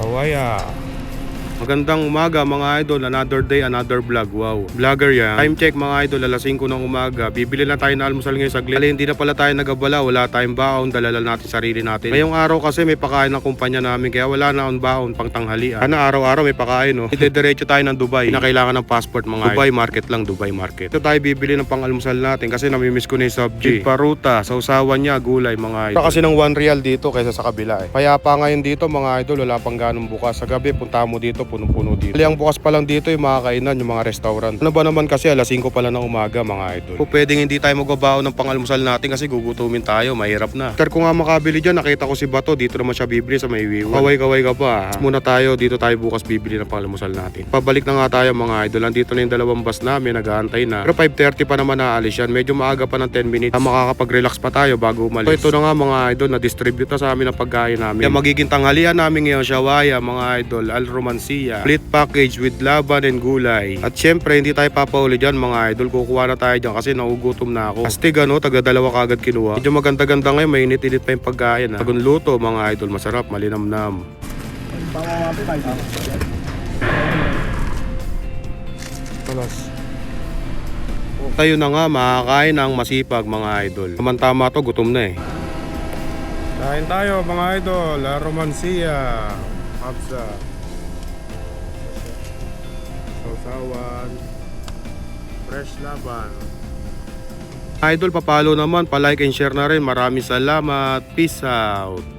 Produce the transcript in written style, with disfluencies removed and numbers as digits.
Kawaya. Magandang umaga mga idol, another day, another vlog. Wow, vlogger yan. Time check mga idol, alas 5 ng umaga. Bibili na tayo na almusal ngayon saglit. Hindi na pala tayo nagabala, wala tayong baon, dalala natin sarili natin. Ngayong araw kasi may pakain ng kumpanya namin, kaya wala na akong baon pang tanghalian. Sana araw-araw may pakain, no? Diretso tayo ng Dubai. Hindi na kailangan ng passport mga Dubai idol. Market lang, Dubai market. Ito tayo bibili ng pang almusal natin kasi namimiss ko na yung subji. Paruta, sausawan niya, gulay mga idol. Kasi ng 1 real dito kaysa sa kabila eh. Kaya pa ngayon dito mga idol, wala pang ganong bukas. Sa gabi, punta mo dito, punong-puno dito. Ang bukas pa lang dito yung mga kainan, yung mga restaurant. Ano ba naman kasi alas 5 pa lang ng umaga mga idol. Kung pwedeng hindi tayo magbabaon ng pangalmusal natin kasi gugutumin tayo, mahirap na. After ko nga makabili dyan, nakita ko si Bato, dito naman siya bibili sa may wiwi. Kaway-kaway ka pa. Muna tayo, dito tayo bukas bibili ng pangalmusal natin. Pabalik na nga tayo mga idol. Nandito na yung dalawang bus namin, nag-aantay na. Pero 5:30 pa naman naalis yan. Medyo maaga pa ng 10 minutes. Makakapag-relax pa tayo bago umalis. So ito na nga mga idol, na-distribute na sa amin ang pagkain namin. Kaya magiging tanghalian namin ngayon, shawaya mga idol, al romancia, split package with laban and gulay. At syempre hindi tayo papauli dyan mga idol, kukuha na tayo dyan kasi naugutom na ako. Astig ano, taga-dalawa kagad kinuha. Medyo maganda-ganda ngayon, mainit-init pa yung pagkain. Bagong luto mga idol, masarap, malinamnam. Tayo na nga makakain ng masipag mga idol. Tama to, gutom na eh. Kain tayo mga idol, la romancia, hapsa, sausawan, fresh laban. Idol, papalo naman, pa-like and share na rin. Maraming salamat. Peace out.